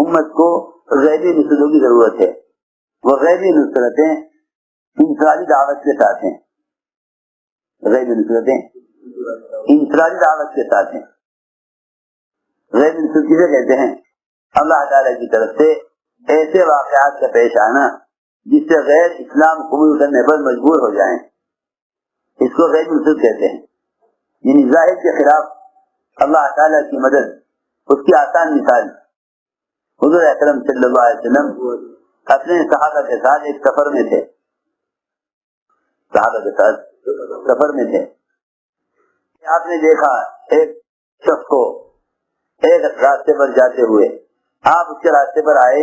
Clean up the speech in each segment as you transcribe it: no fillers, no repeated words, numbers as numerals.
امت کو غیبی نصرتوں کی ضرورت ہے. وہ غیبی نصرتیں انفرادی دعوت کے ساتھ ہیں. غیبی نصرتیں انفرادی دعوت کے ساتھ ہیں. غیبی نصرت کسے کہتے ہیں؟ اللہ تعالیٰ کی طرف سے ایسے واقعات کا پیش آنا جس سے غیر اسلام قبول کرنے پر مجبور ہو جائیں، اس کو غیبی نصرت کہتے ہیں. یعنی ظاہر کے خلاف اللہ تعالیٰ کی مدد. اس کی آسان مثال، حضور اکرم صلی اللہ علیہ وسلم اپنے صحابہ کے ساتھ ایک سفر میں تھے. صحابہ کے ساتھ سفر میں تھے. آپ نے دیکھا ایک شخص کو ایک راستے پر جاتے ہوئے، آپ اس کے راستے پر آئے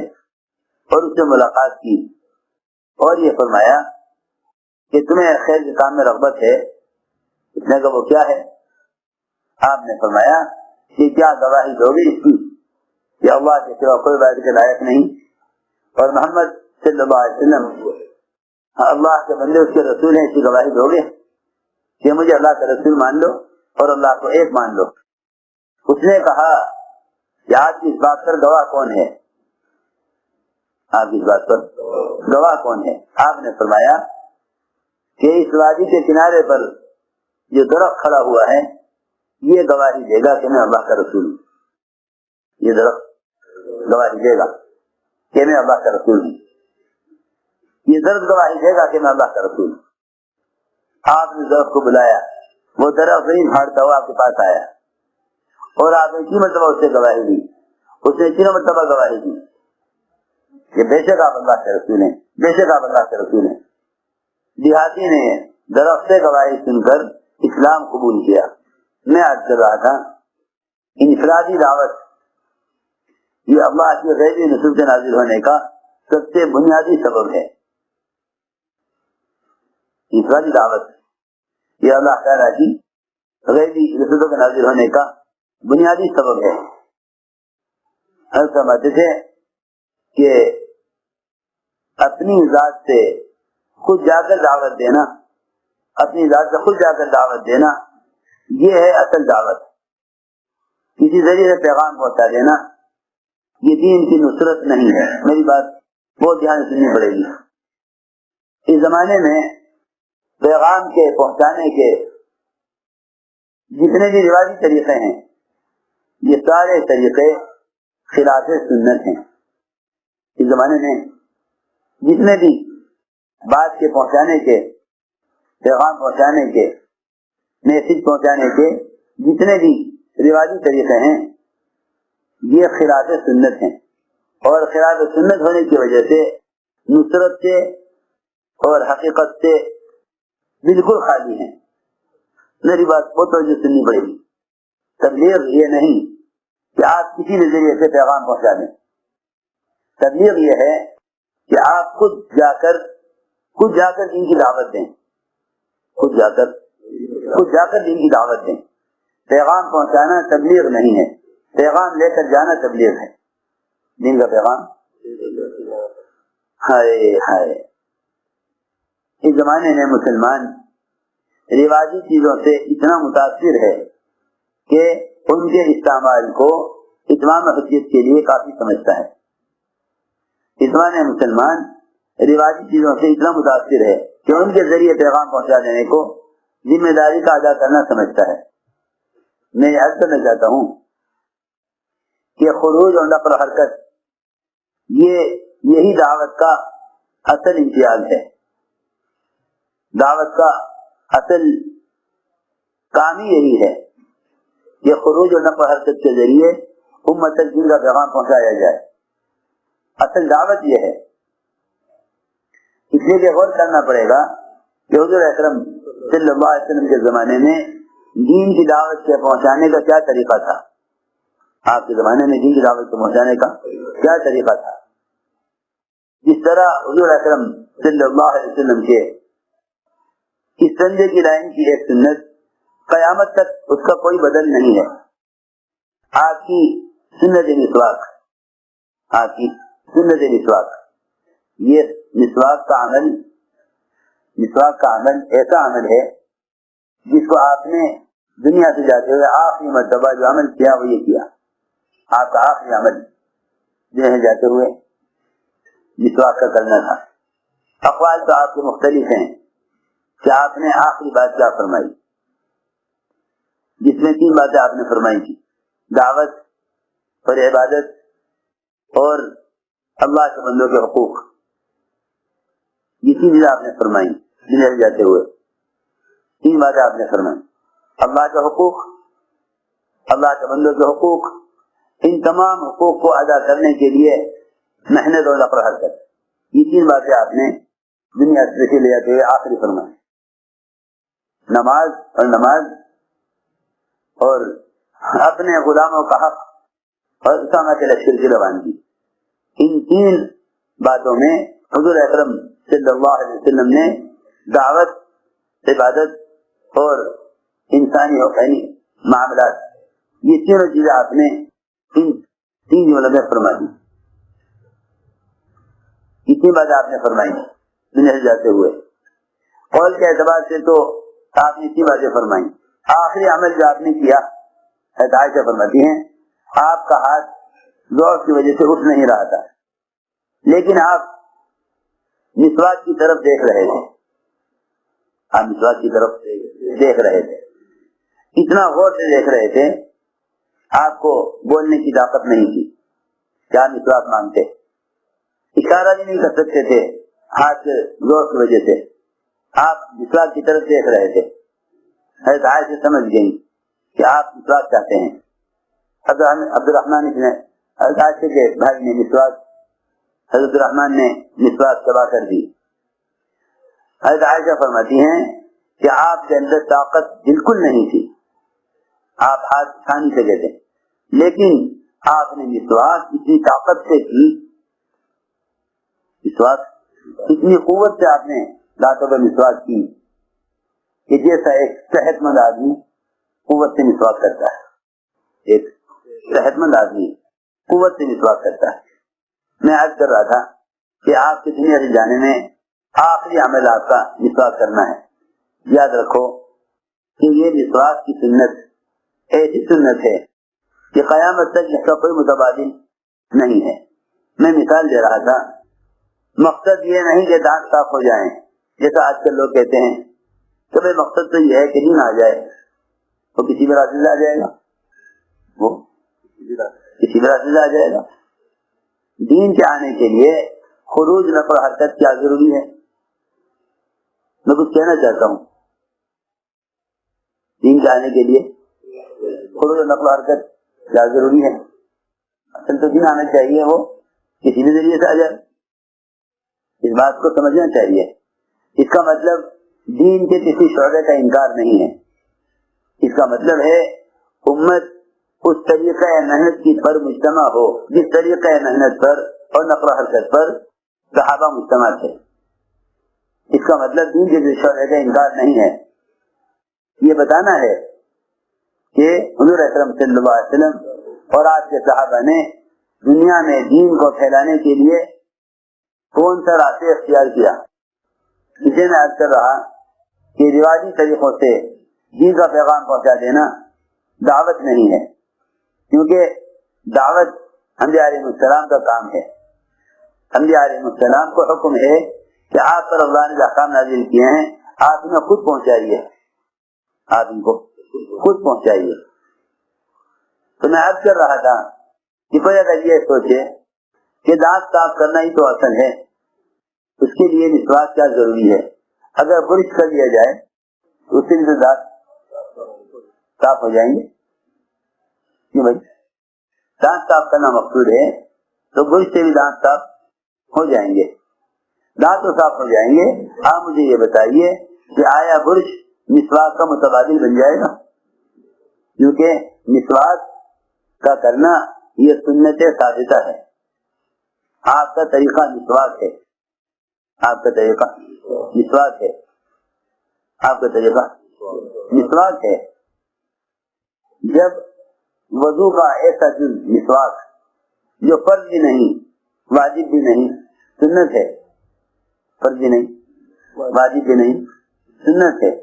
اور اس سے ملاقات کی اور یہ فرمایا کہ تمہیں خیر کے کام میں رغبت ہے. اس نے کہا وہ کیا ہے؟ آپ نے فرمایا کہ کیا گواہی دو گے اس کی کہ اللہ کے سوا کوئی عبادت کے لائق نہیں اور محمد صلی اللہ علیہ وسلم اللہ کے بندے اس کے رسول ہیں، اس کی گواہی دو گے کہ مجھے اللہ کا رسول مان لو اور اللہ کو ایک مان لو. اس نے کہا کہ آج کی اس بات پر گواہ کون ہے؟ آپ اس بات پر گواہ کون ہے؟ آپ نے فرمایا کہ اس وادی کے کنارے پر جو درخت کھڑا ہوا ہے یہ گواہی دے گا کہ میں اللہ کا رسول ہوں. یہ درخت گواہی دے گا کہ میں اللہ کا رسول ہوں. یہ درخت گواہی دے گا کہ میں اللہ کا رسول ہوں. آپ نے درخت کو بلایا، وہ درخت نہیں بھاڑتا ہوا آپ کے پاس آیا اور آپ نے 3 مرتبہ اس سے گواہی دی. اس نے 3 مرتبہ گواہی دی کہ بے شک آپ اللہ کے رسول ہیں، بے شک آپ اللہ کے رسول ہیں. دیہاتی نے درخت سے گواہی سن کر اسلام قبول کیا. میں آج کر رہا تھا انفرادی دعوت یہ اللہ کی غیبی نصرت نازل ہونے کا سب سے بنیادی سبب ہے. انفرادی دعوت یہ اللہ تعالیٰ کی غیبی نصرتوں کے نازل ہونے کا بنیادی سبب ہے. ہر سمجھتے تھے کہ اپنی ذات سے خود جا کر دعوت دینا، اپنی ذات سے خود جا کر دعوت دینا یہ ہے اصل دعوت. کسی ذریعے سے پیغام پہنچا دینا یہ دین کی نصرت نہیں ہے. میری بات بہت دھیان سے سننی پڑے گی. اس زمانے میں پیغام کے پہنچانے کے جتنے بھی روایتی طریقے ہیں یہ سارے طریقے خلاف سنت ہیں. اس زمانے میں جتنے بھی بات کے پہنچانے کے، پیغام پہنچانے کے، میسج پہنچانے کے جتنے بھی روایتی طریقے ہیں یہ خلاف سنت ہیں اور خلاف سنت ہونے کی وجہ سے نصرت سے اور حقیقت سے بالکل خالی ہیں. میری بات بہت توجہ سننی پڑے گی. تبلیغ یہ نہیں کہ آپ کسی بھی ذریعے سے پیغام پہنچا دیں. تبلیغ یہ ہے کہ آپ خود جا کر دین کی دعوت دیں. خود جا کر دین کی دعوت دیں. پیغام پہنچانا تبلیغ نہیں ہے، پیغام لے کر جانا تبلیغ ہے. دین کا پیغام ہائے ہائے. اس زمانے میں مسلمان رواجی چیزوں سے اتنا متاثر ہے کہ ان کے استعمال کو اتمام حجت کے لیے کافی سمجھتا ہے. اس زمانے میں مسلمان رواجی چیزوں سے اتنا متاثر ہے کہ ان کے ذریعے پیغام پہنچا دینے کو ذمہ داری کا ادا کرنا سمجھتا ہے. میں یہ عرض کرنا چاہتا ہوں کہ خروج اور نقل و حرکت یہی دعوت کا اصل امتیاز ہے. دعوت کا اصل کام ہی یہی ہے کہ خروج اور نقل و حرکت کے ذریعے امت تک دین کا پیغام پہنچایا جائے. اصل دعوت یہ ہے. اس لیے کہ غور کرنا پڑے گا کہ حضور اکرم صلی اللہ علیہ وسلم کے زمانے میں دین کی دعوت کے پہنچانے کا کیا طریقہ تھا. آپ کے زمانے میں دین کی دعوت کو پہنچانے کا کیا طریقہ تھا. جس طرح حضور اکرم صلی اللہ علیہ وسلم کے اس سنجے کی لائن کی ایک سنت قیامت تک اس کا کوئی بدل نہیں ہے. آپ کی سنت مسواک، آپ کی سنت مسواک، یہ مسواک کا عمل ایسا عمل ہے جس کو آپ نے دنیا سے جاتے ہوئے آخری مرتبہ جو عمل کیا وہ یہ کیا. آپ کا آخری عمل جنہیں جاتے ہوئے مسواک کا کرنا تھا. اقوال تو آپ کے مختلف ہیں کہ آپ نے آخری بات کیا فرمائی، جس میں 3 باتیں آپ نے فرمائی تھی: دعوت اور عبادت اور اللہ کے بندوں کے حقوق. یہ 3 چیزیں آپ نے فرمائی جنہیں جاتے ہوئے. 3 باتیں آپ نے فرمائی: اللہ کے حقوق، اللہ کے بندوں کے حقوق. ان تمام حقوق کو ادا کرنے کے لیے محنت اور نفر حرکت. یہ 3 باتیں آپ نے دنیا سے لے جاتے ہوئے آخری فرمائی. نماز اور اپنے غلاموں کا حق اور اسامہ کے لشکر کی روانگی. ان 3 باتوں میں حضور اکرم صلی اللہ علیہ وسلم نے دعوت، عبادت اور انسانی حقوقی معاملات، یہ تینوں چیزیں آپ نے ان 3 جملوں میں فرما دی. اتنی بات آپ نے فرمائی دنیا سے جاتے ہوئے. قول کے اعتبار سے تو آپ نے اتنی باتیں فرمائی. آخری عمل جو آپ نے کیا، عائشہ فرماتی ہیں آپ کا ہاتھ ضعف کی وجہ سے اٹھ نہیں رہا تھا، لیکن آپ مسواک کی طرف دیکھ رہے تھے. آپ مسواک کی طرف دیکھ رہے تھے، اتنا غور سے دیکھ رہے تھے، آپ کو بولنے کی طاقت نہیں تھی کہ آپ مسواک مانگتے. اشارہ بھی نہیں کر سکتے تھے ہاتھ کے زور کی وجہ سے. آپ مسواک کی طرف دیکھ رہے تھے. حضرت عائشہ سمجھ گئی کہ آپ مسواک چاہتے ہیں. عبد الرحمن نے حضرت عائشہ کے بھائی نے مسواک، حضرت الرحمن نے مسواک چبا کر دی. حضرت عائشہ فرماتی ہیں کہ آپ کے اندر طاقت بالکل نہیں تھی، آپ ہاتھ اٹھا نہیں سکے تھے، لیکن آپ نے مسواک اتنی طاقت سے کی، مسواک اتنی قوت سے آپ نے دانتوں پر مسواک کی کہ جیسا ایک صحت مند آدمی قوت سے مسواک کرتا ہے. ایک صحت مند آدمی قوت سے مسواک کرتا ہے. میں عرض کر رہا تھا کہ آپ کی دنیا سے جانے میں آخری عمل آپ کا مسواک کرنا ہے. یاد رکھو کہ یہ مسواک کی سنت ایسی سنت ہے کہ قیامت تک اس کا کوئی متبادل نہیں ہے. میں مثال دے رہا تھا، مقصد یہ نہیں کہ دانت صاف ہو جائیں جیسا آج کل لوگ کہتے ہیں کہ بھائی مقصد تو یہ ہے کہ دین آ جائے. وہ کسی بھی راستے سے آ جائے گا، وہ کسی بھی راستے سے آ جائے گا. دین کے آنے کے لیے خروج نفر حرکت کیا ضروری ہے؟ میں کچھ کہنا چاہتا ہوں. دین کے آنے کے لیے خروج نفر حرکت کیا ضروری ہے؟ اصل تو دین آنا چاہیے وہ کسی بھی ذریعے سے آ جائے. اس بات کو سمجھنا چاہیے. اس کا مطلب دین کے کسی شعبے کا انکار نہیں ہے. اس کا مطلب ہے امت اس طریقہ محنت کی پر مجتمع ہو جس طریقہ محنت پر اور نقل و حرکت پر صحابہ مجتمع تھے. اس کا مطلب دین کے کسی شعبے کا انکار نہیں ہے. یہ بتانا ہے کہ حضور اکرم صلی اللہ علیہ وسلم اور آپ کے صحابہ نے دنیا میں دین کو پھیلانے کے لیے کون سا راستے اختیار کیا. اسے میں عرض کر رہا کہ رواجی طریقوں سے دین کا پیغام پہنچا دینا دعوت نہیں ہے، کیونکہ دعوت انبیاء علیہ السلام کا کام ہے. انبیاء علیہ السلام کو حکم ہے کہ آپ پر اللہ نے احکام نازل کیے ہیں، آپ انہیں خود پہنچائیے، آپ ان کو خود پہنچائیے. تو میں عرض کر رہا تھا کہ کوئی اگر یہ سوچے کہ دانت صاف کرنا ہی تو اصل ہے، اس کے لیے مسواک کیا ضروری ہے. اگر برش کر لیا جائے تو اس سے بھی دانت صاف ہو جائیں گے. کیوں بھائی؟ دانت صاف کرنا مقصود ہے تو برش سے بھی دانت صاف ہو جائیں گے، دانت تو صاف ہو جائیں گے. آپ مجھے یہ بتائیے کہ آیا برش مسواک کا متبادل بن جائے گا؟ کیونکہ مسواک کا کرنا یہ سنت ثابتہ ہے. آپ کا طریقہ مسواک ہے، آپ کا طریقہ مسواک ہے، آپ کا طریقہ مسواک ہے. جب وضو کا ایسا جز مسواک جو فرض بھی نہیں، واجب بھی نہیں، سنت ہے، فرض بھی نہیں، واجب بھی نہیں، سنت ہے.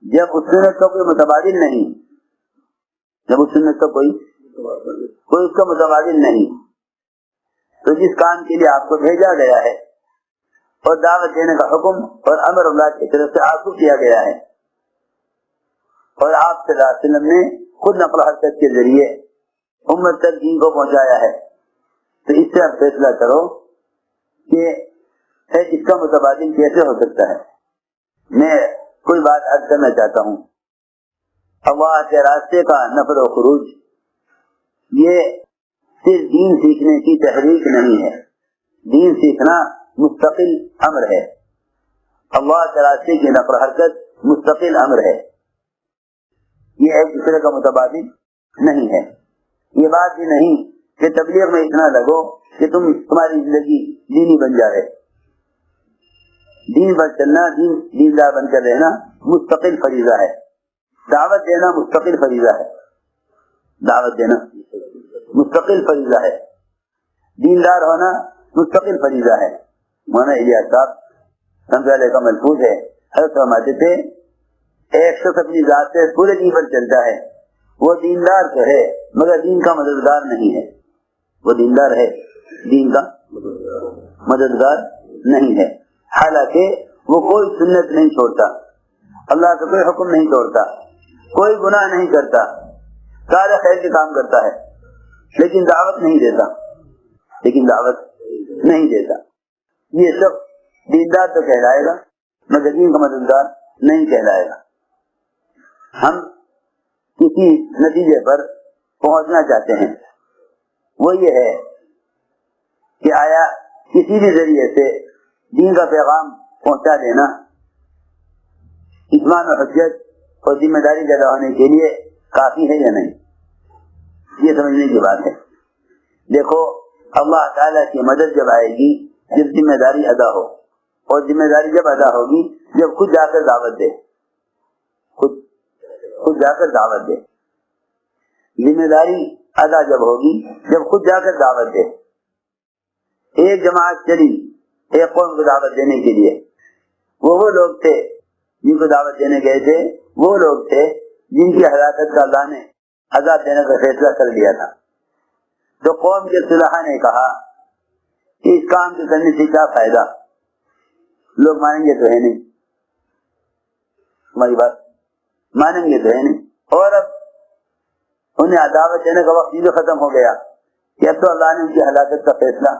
جب اس سنت کا کوئی متبادل نہیں، جب اس سنت کا کوئی اس کا متبادل نہیں، تو جس کام کے لیے آپ کو بھیجا گیا ہے اور دعوت دینے کا حکم اور امر اللہ کی طرف سے آپ کو کیا گیا ہے، اور آپ صلی اللہ علیہ وسلم نے خود نقل و حرکت کے ذریعے امت تک دین کو پہنچایا ہے، تو اس سے آپ فیصلہ کرو کہ اس کا متبادل کیسے ہو سکتا ہے۔ میں کوئی بات عرض کرنا چاہتا ہوں، اللہ کے راستے کا نفر و خروج یہ صرف دین سیکھنے کی تحریک نہیں ہے، دین سیکھنا مستقل امر ہے، اللہ کے راستے کی نفر حرکت مستقل امر ہے، یہ ایک دوسرے کا متبادل نہیں ہے۔ یہ بات بھی نہیں کہ تبلیغ میں اتنا لگو کہ تمہاری زندگی دینی بن جائے، دین پر چلنا، دیندار بن کر رہنا مستقل فریضہ ہے، دعوت دینا مستقل فریضہ ہے، دعوت دینا مستقل فریضہ ہے، دیندار ہونا مستقل فریضہ ہے۔ مولانا الیاس صاحب رحمۃ اللہ کا ملفوظ ہے، حضرت فرماتے تھے ایک شخص اپنی ذات سے پورے دین پر چلتا ہے، وہ دیندار تو ہے مگر دین کا مددگار نہیں ہے، وہ دیندار ہے، دین کا مددگار نہیں ہے، حالانکہ وہ کوئی سنت نہیں چھوڑتا، اللہ کا کوئی حکم نہیں توڑتا، کوئی گناہ نہیں کرتا، سارے خیر کے کام کرتا ہے، لیکن دعوت نہیں دیتا، یہ سب دیندار تو کہلائے گا مگر دین کا مددگار نہیں کہلائے گا۔ ہم کسی نتیجے پر پہنچنا چاہتے ہیں، وہ یہ ہے کہ آیا کسی بھی ذریعے سے دین کا پیغام پہنچا دینا اتمام حجت اور ذمہ داری پیدا ہونے کے لیے کافی ہے یا نہیں، یہ سمجھنے کی بات ہے۔ دیکھو اللہ تعالیٰ کی مدد جب آئے گی جب ذمہ داری ادا ہو، اور ذمہ داری جب ادا ہوگی جب خود جا کر دعوت دے، خود جا کر دعوت دے، ذمہ داری ادا جب ہوگی جب خود جا کر دعوت دے۔ ایک جماعت چلی ایک قوم کو دعوت دینے کے لیے، وہ لوگ تھے جن کو دعوت دینے گئے تھے، وہ لوگ تھے جن کی ہلاکت کا اللہ نے عذاب دینے کا فیصلہ کر لیا تھا۔ تو قوم کے صلحاء نے کہا کہ اس کام کے کرنے سے کیا فائدہ، لوگ مانیں گے تو ہے نہیں، ہماری بات مانیں گے تو ہے نہیں، اور اب انہیں دعوت دینے کا وقت یہ ختم ہو گیا کہ اب تو اللہ نے ان کی ہلاکت کا فیصلہ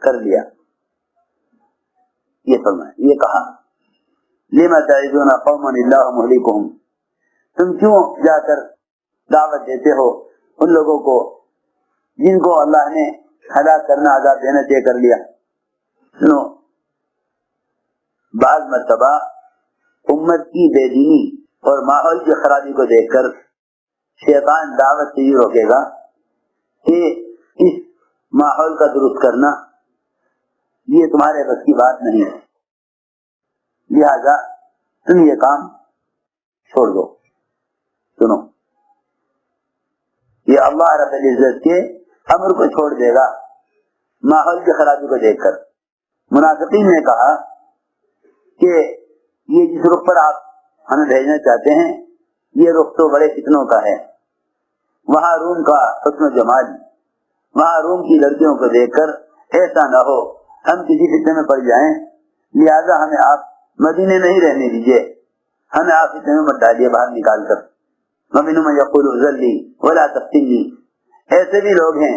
کر لیا۔ یہ فرمایا، یہ کہا لِمَ تَعِظُونَ قَوْمًا اللَّهُ مُهْلِكُهُمْ، تم کیوں جا کر دعوت دیتے ہو ان لوگوں کو جن کو اللہ نے ہلاک کرنا، عذاب دینا طے کر لیا۔ سنو، بعض مرتبہ امت کی بے دینی اور ماحول کی خرابی کو دیکھ کر شیطان دعوت سے یہ روکے گا کہ اس ماحول کا درست کرنا یہ تمہارے بس کی بات نہیں ہے، لہذا تم یہ کام چھوڑ دو۔ سنو، یہ اللہ رب العزت کے امر کو چھوڑ دے گا ماحول کی خرابی کو دیکھ کر۔ منافقین نے کہا کہ یہ جس رخ پر آپ ہمیں بھیجنا چاہتے ہیں یہ رخ تو بڑے فتنوں کا ہے، وہاں روم کا حسن و جمال، وہاں روم کی لڑکیوں کو دیکھ کر ایسا نہ ہو ہم کسی فتنے میں پڑ جائیں، لہذا ہمیں آپ مدینے نہیں رہنے دیجیے، ہمیں آپ فتنے میں مت ڈالیے باہر نکال کر۔ وَمِنْهُمْ مَن يَقُولُ ائْذَن لِّي وَلَا تَفْتِنِّي، ایسے بھی لوگ ہیں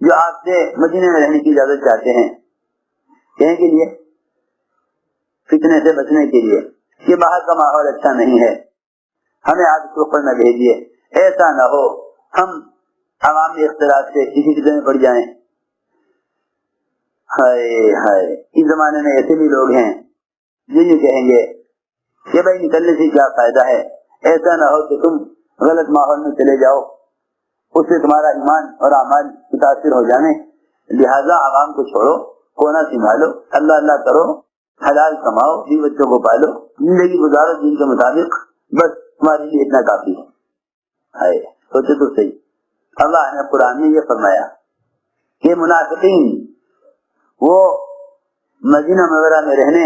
جو آپ سے مدینے میں رہنے کی اجازت چاہتے ہیں، کہیں کے لیے فتنے سے بچنے کے لیے کہ باہر کا ماحول اچھا نہیں ہے، ہمیں آپ اس پر نہ بھیجیے، ایسا نہ ہو ہم عوامی اختلاف سے کسی فتنے میں پڑ جائیں۔ ہائے ہائے، اس زمانے میں ایسے بھی لوگ ہیں جو یہ کہیں گے کہ بھائی نکلنے سے کیا فائدہ ہے، ایسا نہ ہو کہ تم غلط ماحول میں چلے جاؤ، اس سے تمہارا ایمان اور اعمال متاثر ہو جانے، لہذا عوام کو چھوڑو، کونا سنبھالو، اللہ اللہ کرو، حلال کماؤ، بیوی بچوں کو پالو، زندگی گزارو دین کے مطابق، بس تمہارے لیے اتنا کافی ہے۔ ہائے، سوچے تو صحیح، اللہ نے قرآن میں یہ فرمایا کہ منافقین وہ مدینہ منورہ میں رہنے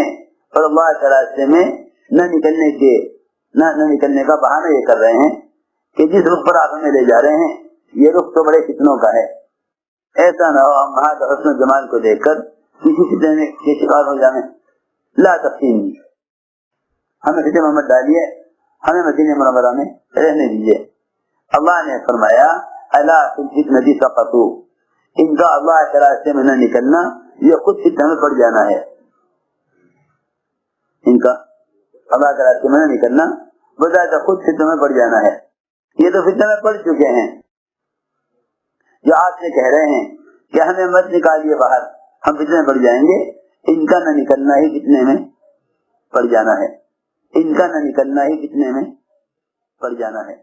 اور اللہ کے راستے میں نہ نکلنے کا بہانہ یہ کر رہے ہیں کہ جس رخ پر آپ ہمیں لے جا رہے ہیں یہ رخ تو بڑے فتنوں کا ہے، ایسا نہ ہو ہم وہاں کا حسن جمال کو دیکھ کر کسی فتنے کے شکار ہو جائیں. لا تفتین، ہمیں فتنے محمد ڈالیے، ہمیں مدینہ منورہ میں رہنے دیجیے. اللہ نے فرمایا الا فی الفتنۃ سقطوا، ان کا اللہ کے راستے میں نہ نکلنا یہ خود فتنہ میں پڑ جانا ہے. ان کا اللہ کے راستے میں نہ نکلنا بذات خود فتنہ میں پڑ جانا ہے. یہ تو فتنہ میں پڑ چکے ہیں، جو آپ سے کہہ رہے ہیں کہ ہمیں مت نکالیے باہر، ہم فتنے میں پڑ جائیں گے. ان کا نہ نکلنا ہی فتنے میں پڑ جانا ہے، ان کا نہ نکلنا ہی فتنے میں پڑ جانا ہے.